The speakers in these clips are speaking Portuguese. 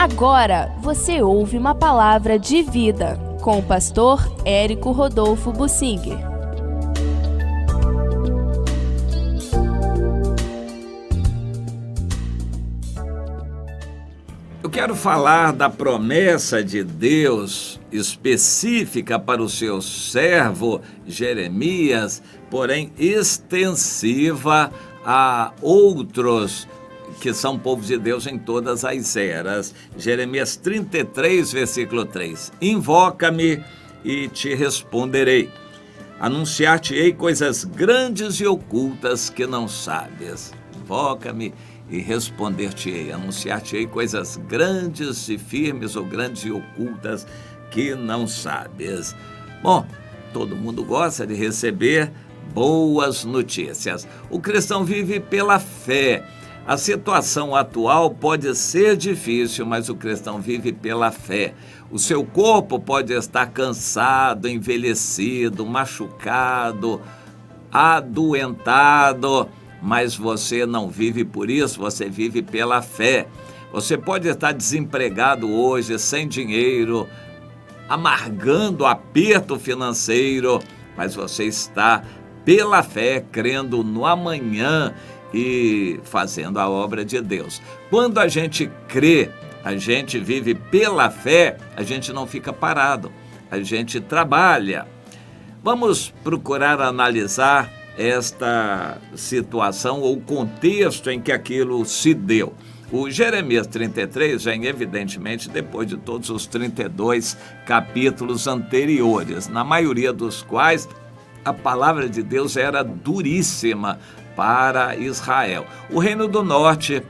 Agora você ouve uma palavra de vida com o pastor Érico Rodolfo Bussinger. Eu quero falar da promessa de Deus específica para o seu servo Jeremias, porém extensiva a outros que são povos de Deus em todas as eras. Jeremias 33, versículo 3. Invoca-me e te responderei. Anunciar-te-ei coisas grandes e ocultas que não sabes. Invoca-me e responder-te-ei. Anunciar-te-ei coisas grandes e firmes ou grandes e ocultas que não sabes. Bom, todo mundo gosta de receber boas notícias. O cristão vive pela fé. A situação atual pode ser difícil, mas o cristão vive pela fé. O seu corpo pode estar cansado, envelhecido, machucado, adoentado, mas você não vive por isso, você vive pela fé. Você pode estar desempregado hoje, sem dinheiro, amargando o aperto financeiro, mas você está pela fé, crendo no amanhã e fazendo a obra de Deus. Quando a gente crê, a gente vive pela fé, a gente não fica parado, a gente trabalha. Vamos procurar analisar esta situação ou contexto em que aquilo se deu. O Jeremias 33 vem evidentemente depois de todos os 32 capítulos anteriores, na maioria dos quais a palavra de Deus era duríssima para Israel. O Reino do Norte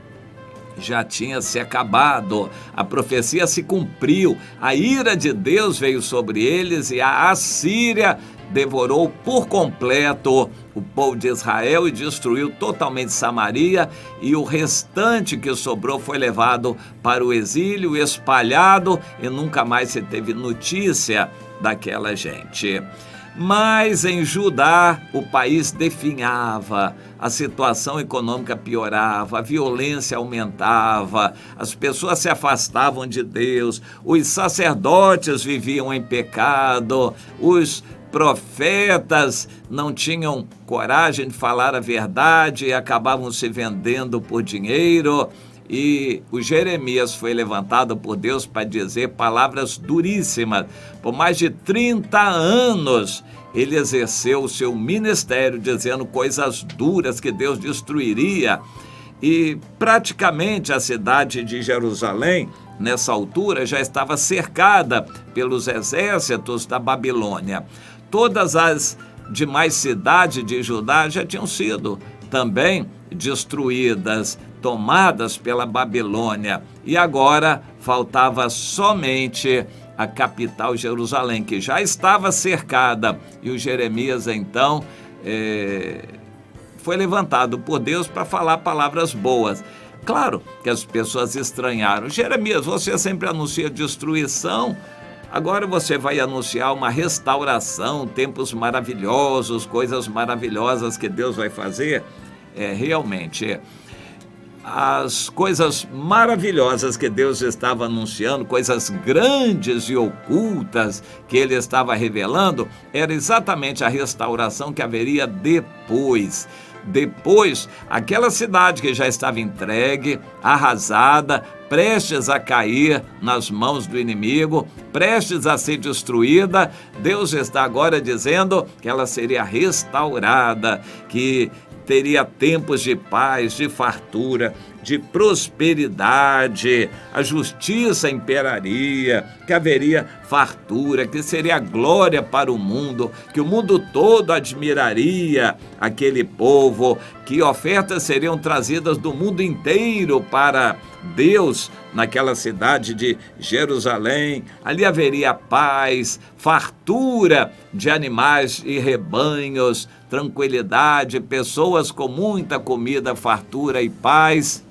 já tinha se acabado, a profecia se cumpriu, a ira de Deus veio sobre eles e a Assíria devorou por completo o povo de Israel e destruiu totalmente Samaria, e o restante que sobrou foi levado para o exílio, espalhado, e nunca mais se teve notícia daquela gente. Mas em Judá o país definhava, a situação econômica piorava, a violência aumentava, as pessoas se afastavam de Deus, os sacerdotes viviam em pecado, os profetas não tinham coragem de falar a verdade e acabavam se vendendo por dinheiro. E o Jeremias foi levantado por Deus para dizer palavras duríssimas. Por mais de 30 anos, ele exerceu o seu ministério dizendo coisas duras que Deus destruiria. E praticamente a cidade de Jerusalém, nessa altura, já estava cercada pelos exércitos da Babilônia. Todas as demais cidades de Judá já tinham sido também destruídas, tomadas pela Babilônia, e agora faltava somente a capital Jerusalém, que já estava cercada, e o Jeremias então foi levantado por Deus para falar palavras boas. Claro que as pessoas estranharam. Jeremias, você sempre anuncia destruição, agora você vai anunciar uma restauração, tempos maravilhosos, coisas maravilhosas que Deus vai fazer. Realmente, as coisas maravilhosas que Deus estava anunciando, coisas grandes e ocultas que ele estava revelando, era exatamente a restauração que haveria depois. Depois, aquela cidade que já estava entregue, arrasada, prestes a cair nas mãos do inimigo, prestes a ser destruída, Deus está agora dizendo que ela seria restaurada, que teria tempos de paz, de fartura, de prosperidade, a justiça imperaria, que haveria fartura, que seria glória para o mundo, que o mundo todo admiraria aquele povo, que ofertas seriam trazidas do mundo inteiro para Deus naquela cidade de Jerusalém. Ali haveria paz, fartura de animais e rebanhos, tranquilidade, pessoas com muita comida, fartura e paz.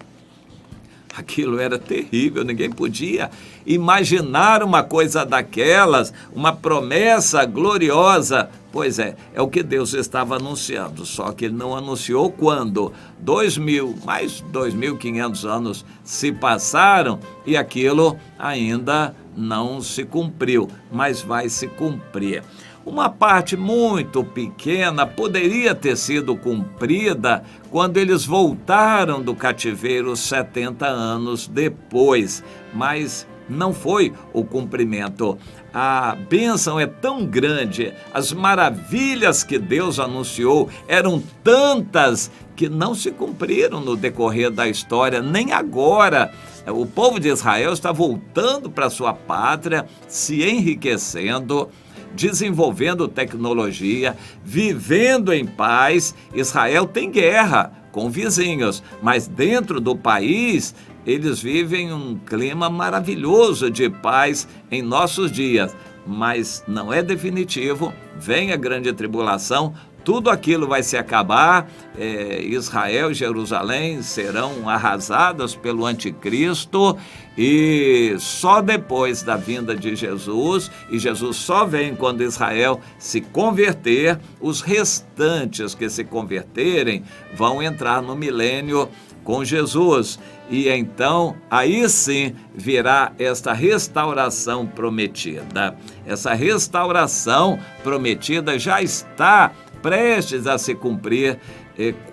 Aquilo era terrível, ninguém podia imaginar uma coisa daquelas, uma promessa gloriosa. Pois é o que Deus estava anunciando, só que Ele não anunciou quando mais 2.500 anos se passaram e aquilo ainda não se cumpriu, mas vai se cumprir. Uma parte muito pequena poderia ter sido cumprida quando eles voltaram do cativeiro 70 anos depois, mas não foi o cumprimento. A bênção é tão grande, as maravilhas que Deus anunciou eram tantas que não se cumpriram no decorrer da história, nem agora. O povo de Israel está voltando para sua pátria, se enriquecendo, desenvolvendo tecnologia, vivendo em paz. Israel tem guerra com vizinhos, mas dentro do país eles vivem um clima maravilhoso de paz em nossos dias. Mas não é definitivo, vem a grande tribulação, tudo aquilo vai se acabar, Israel e Jerusalém serão arrasadas pelo anticristo e só depois da vinda de Jesus, e Jesus só vem quando Israel se converter, os restantes que se converterem vão entrar no milênio com Jesus. E então, aí sim, virá esta restauração prometida. Essa restauração prometida já está prestes a se cumprir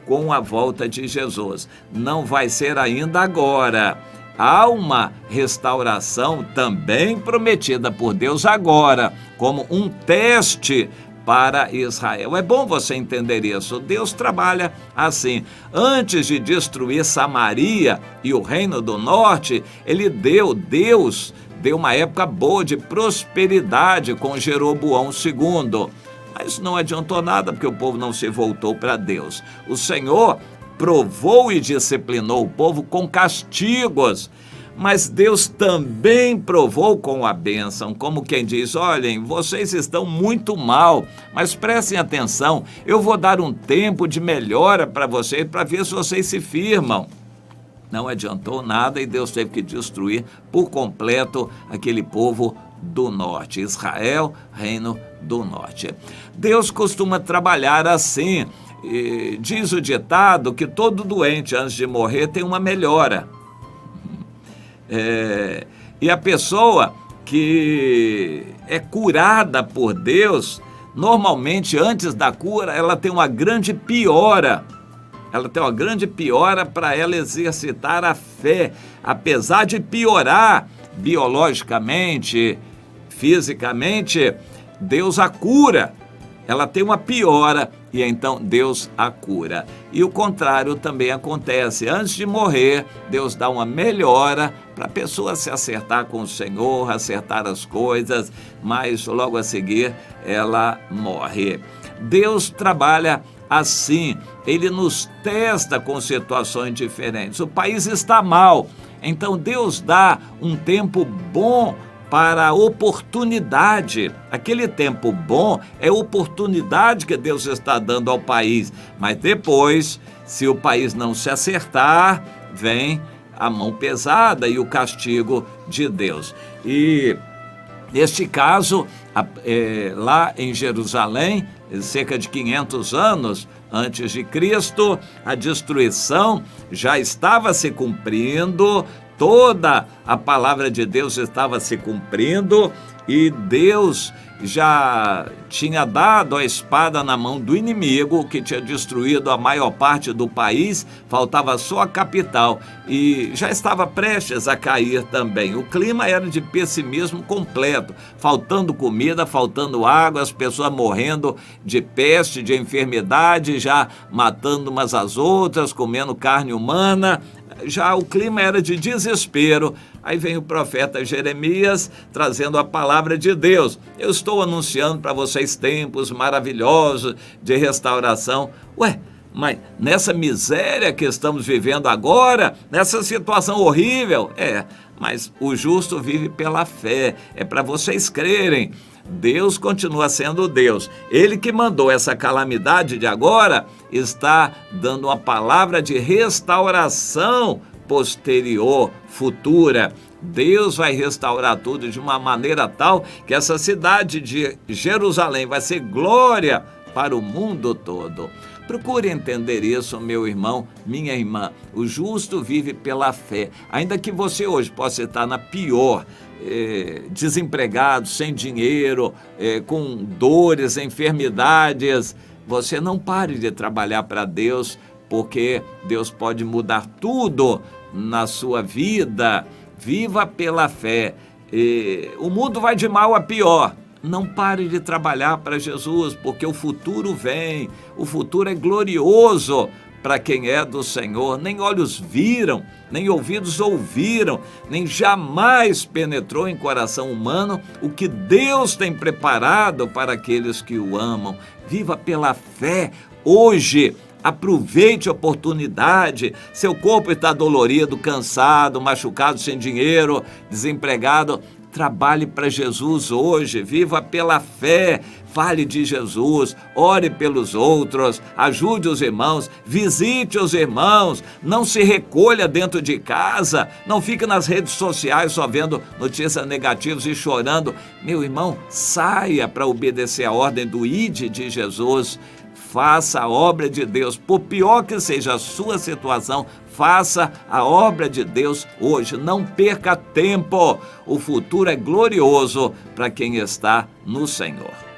com a volta de Jesus. Não vai ser ainda agora. Há uma restauração também prometida por Deus agora, como um teste para Israel. É bom você entender isso. Deus trabalha assim. Antes de destruir Samaria e o reino do norte, Deus deu uma época boa de prosperidade com Jeroboão II. Mas não adiantou nada, porque o povo não se voltou para Deus. O Senhor provou e disciplinou o povo com castigos, mas Deus também provou com a bênção, como quem diz: olhem, vocês estão muito mal, mas prestem atenção, eu vou dar um tempo de melhora para vocês, para ver se vocês se firmam. Não adiantou nada e Deus teve que destruir por completo aquele povo do norte, Israel, reino do norte. Deus costuma trabalhar assim. Diz o ditado que todo doente antes de morrer tem uma melhora. E a pessoa que é curada por Deus, normalmente antes da cura ela tem uma grande piora. Ela tem uma grande piora para ela exercitar a fé. Apesar de piorar biologicamente, fisicamente, Deus a cura. Ela tem uma piora e então Deus a cura. E o contrário também acontece. Antes de morrer, Deus dá uma melhora para a pessoa se acertar com o Senhor, acertar as coisas, mas logo a seguir ela morre. Deus trabalha assim. Ele nos testa com situações diferentes. O país está mal, então Deus dá um tempo bom para a oportunidade. Aquele tempo bom é oportunidade que Deus está dando ao país. Mas depois, se o país não se acertar, vem a mão pesada e o castigo de Deus. E neste caso, lá em Jerusalém, cerca de 500 anos antes de Cristo, a destruição já estava se cumprindo, toda a palavra de Deus estava se cumprindo e Deus já tinha dado a espada na mão do inimigo, que tinha destruído a maior parte do país, faltava só a capital e já estava prestes a cair também. O clima era de pessimismo completo, faltando comida, faltando água, as pessoas morrendo de peste, de enfermidade, já matando umas às outras, comendo carne humana. Já o clima era de desespero. Aí vem o profeta Jeremias trazendo a palavra de Deus. Eu estou anunciando para vocês tempos maravilhosos de restauração. Mas nessa miséria que estamos vivendo agora, nessa situação horrível, mas o justo vive pela fé. É para vocês crerem. Deus continua sendo Deus. Ele que mandou essa calamidade de agora está dando uma palavra de restauração posterior, futura. Deus vai restaurar tudo de uma maneira tal que essa cidade de Jerusalém vai ser glória para o mundo todo. Procure entender isso, meu irmão, minha irmã. O justo vive pela fé. Ainda que você hoje possa estar na pior, desempregado, sem dinheiro, com dores, enfermidades, você não pare de trabalhar para Deus, porque Deus pode mudar tudo na sua vida. Viva pela fé. O mundo vai de mal a pior. Não pare de trabalhar para Jesus, porque o futuro vem. O futuro é glorioso para quem é do Senhor. Nem olhos viram, nem ouvidos ouviram, nem jamais penetrou em coração humano o que Deus tem preparado para aqueles que o amam. Viva pela fé hoje. Aproveite a oportunidade. Seu corpo está dolorido, cansado, machucado, sem dinheiro, desempregado. Trabalhe para Jesus hoje. Viva pela fé. Fale de Jesus, ore pelos outros, ajude os irmãos, visite os irmãos, não se recolha dentro de casa, não fique nas redes sociais só vendo notícias negativas e chorando. Meu irmão, saia para obedecer a ordem do Ide de Jesus. Faça a obra de Deus, por pior que seja a sua situação, faça a obra de Deus hoje, não perca tempo. O futuro é glorioso para quem está no Senhor.